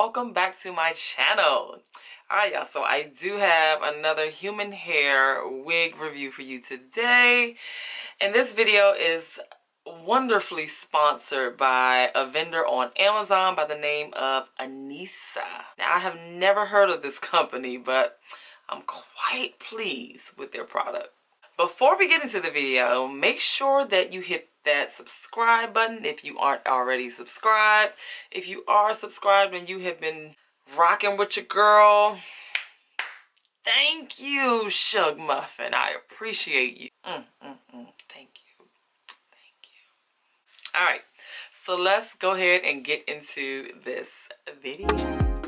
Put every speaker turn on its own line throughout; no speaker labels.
welcome back to my channel. Alright y'all, so I do have another human hair wig review for you today, and this video is wonderfully sponsored by a vendor on Amazon by the name of Anisah. Now, I have never heard of this company, but I'm quite pleased with their product. Before we get into the video, make sure that you hit that subscribe button if you aren't already subscribed. If you are subscribed and you have been rocking with your girl, thank you, Shug Muffin. I appreciate you. Thank you. Thank you. All right, so let's go ahead and get into this video.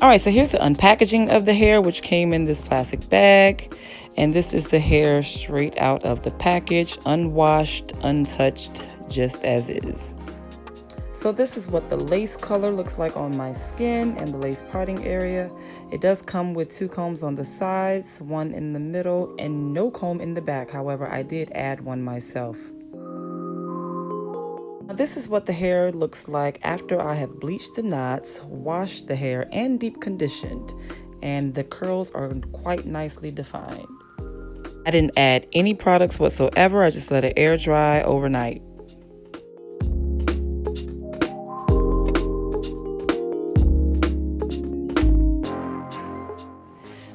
Alright, so here's the unpackaging of the hair, which came in this plastic bag. And this is the hair straight out of the package, unwashed, untouched, just as is. So this is what the lace color looks like on my skin and the lace parting area. It does come with 2 combs on the sides, 1 in the middle, and no comb in the back. However, I did add one myself. This is what the hair looks like after I have bleached the knots, washed the hair, and deep conditioned, and the curls are quite nicely defined. I didn't add any products whatsoever. I just let it air dry overnight.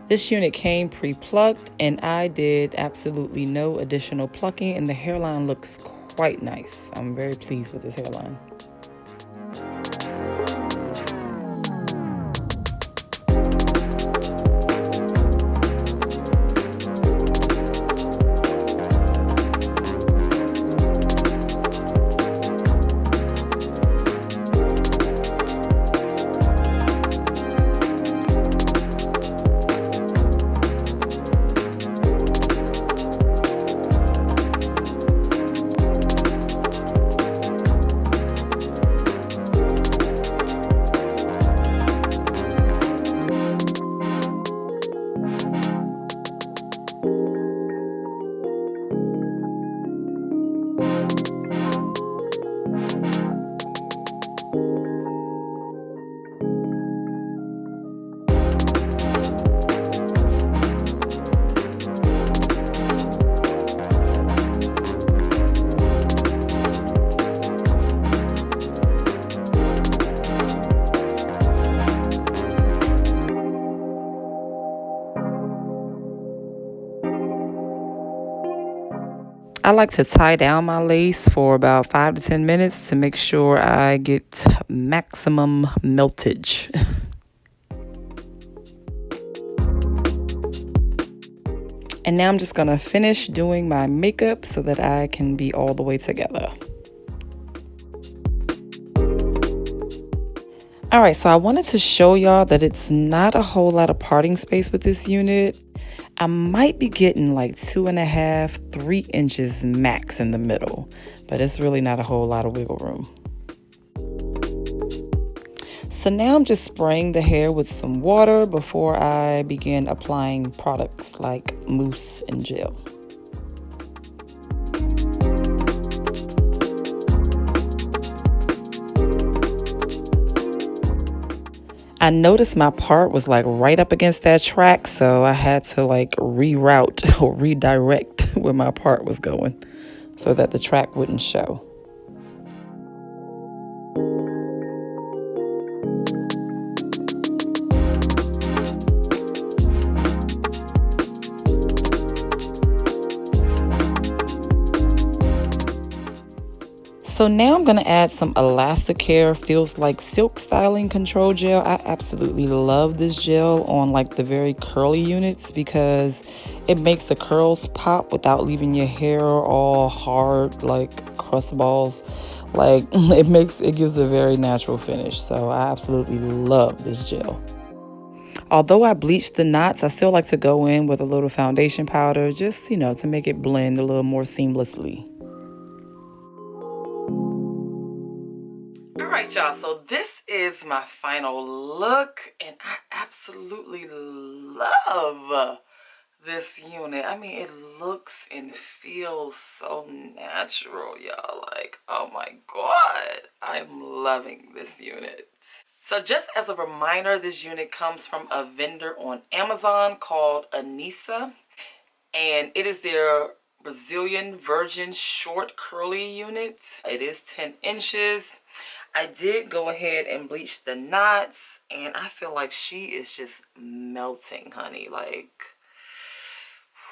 This unit came pre-plucked, and I did absolutely no additional plucking, and the hairline looks quite nice. I'm very pleased with this hairline. I like to tie down my lace for about 5 to 10 minutes to make sure I get maximum meltage. And now I'm just gonna finish doing my makeup so that I can be all the way together. Alright, so I wanted to show y'all that it's not a whole lot of parting space with this unit. I might be getting like 2.5, 3 inches max in the middle, but it's really not a whole lot of wiggle room. So now I'm just spraying the hair with some water before I begin applying products like mousse and gel. I noticed my part was like right up against that track, so I had to like reroute or redirect where my part was going so that the track wouldn't show. So now I'm going to add some Elasticare Feels Like Silk Styling Control Gel. I absolutely love this gel on like the very curly units because it makes the curls pop without leaving your hair all hard like crust balls. Like it gives a very natural finish. So I absolutely love this gel. Although I bleached the knots, I still like to go in with a little foundation powder just, to make it blend a little more seamlessly. Alright y'all, so this is my final look, and I absolutely love this unit. I mean, it looks and feels so natural, y'all. Like, oh my god, I'm loving this unit. So just as a reminder, this unit comes from a vendor on Amazon called Anisah, and it is their Brazilian Virgin Short Curly unit. It is 10 inches. I did go ahead and bleach the knots, and I feel like she is just melting, honey. Like,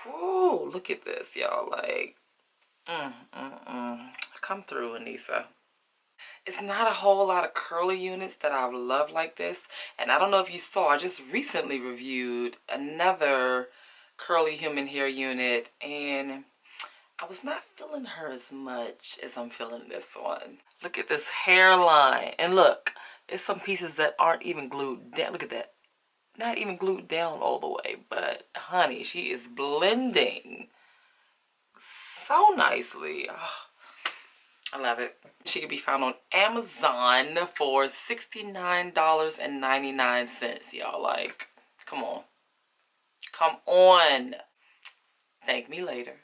whoo, look at this, y'all. Like, come through, Anisah. It's not a whole lot of curly units that I love like this. And I don't know if you saw, I just recently reviewed another curly human hair unit, and I was not feeling her as much as I'm feeling this one. Look at this hairline. And look, it's some pieces that aren't even glued down. Look at that. Not even glued down all the way. But honey, she is blending so nicely. Oh, I love it. She can be found on Amazon for $69.99, y'all. Like, come on. Come on. Thank me later.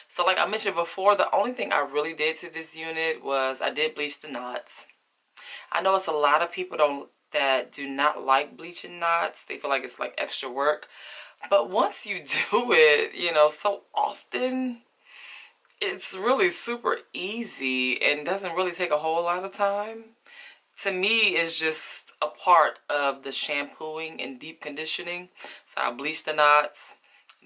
So like I mentioned before, the only thing I really did to this unit was I did bleach the knots. I know it's a lot of people that do not like bleaching knots. They feel like it's like extra work. But once you do it, you know, so often, it's really super easy and doesn't really take a whole lot of time. To me, it's just a part of the shampooing and deep conditioning. So I bleach the knots,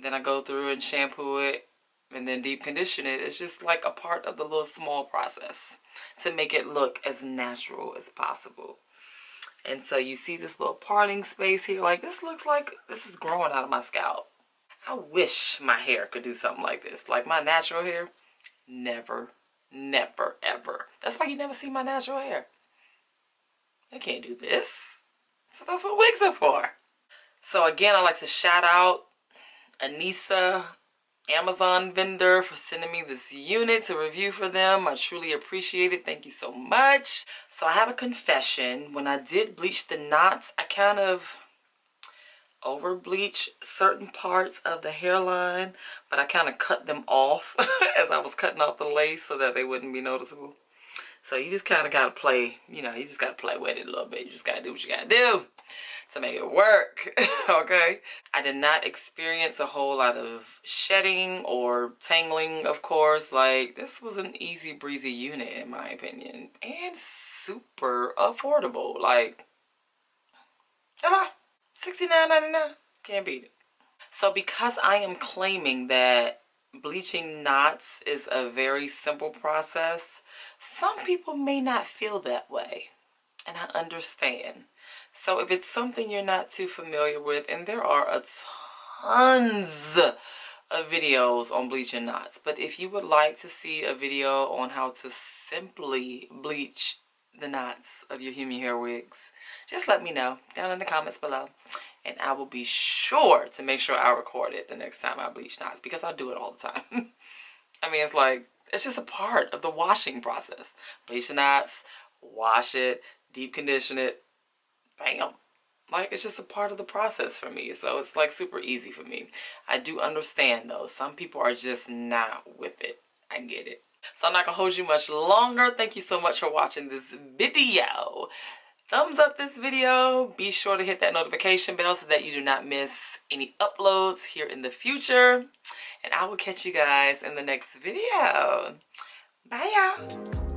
then I go through and shampoo it, and then deep condition it. It's just like a part of the little small process to make it look as natural as possible. And so you see this little parting space here. Like, this looks like this is growing out of my scalp. I wish my hair could do something like this. Like my natural hair, never, never, ever. That's why you never see my natural hair. I can't do this. So that's what wigs are for. So again, I'd like to shout out Anisah, Amazon vendor, for sending me this unit to review for them. I truly appreciate it. Thank you so much. So I have a confession. When I did bleach the knots, I kind of over bleached certain parts of the hairline, but I kind of cut them off as I was cutting off the lace so that they wouldn't be noticeable. So you just kind of got to play, you know, you just got to play with it a little bit. You just got to do what you got to do to make it work, okay? I did not experience a whole lot of shedding or tangling, of course. Like, this was an easy breezy unit in my opinion, and super affordable. Like, hello, $69.99, can't beat it. So because I am claiming that bleaching knots is a very simple process, some people may not feel that way, and I understand. So if it's something you're not too familiar with, and there are a tons of videos on bleaching knots, but if you would like to see a video on how to simply bleach the knots of your human hair wigs, just let me know down in the comments below, and I will be sure to make sure I record it the next time I bleach knots, because I do it all the time. I mean, it's like, it's just a part of the washing process. Bleach the knots, wash it, deep condition it, bam. Like, it's just a part of the process for me. So it's like super easy for me. I do understand though, some people are just not with it. I get it. So I'm not gonna hold you much longer. Thank you so much for watching this video. Thumbs up this video. Be sure to hit that notification bell so that you do not miss any uploads here in the future. And I will catch you guys in the next video. Bye, y'all.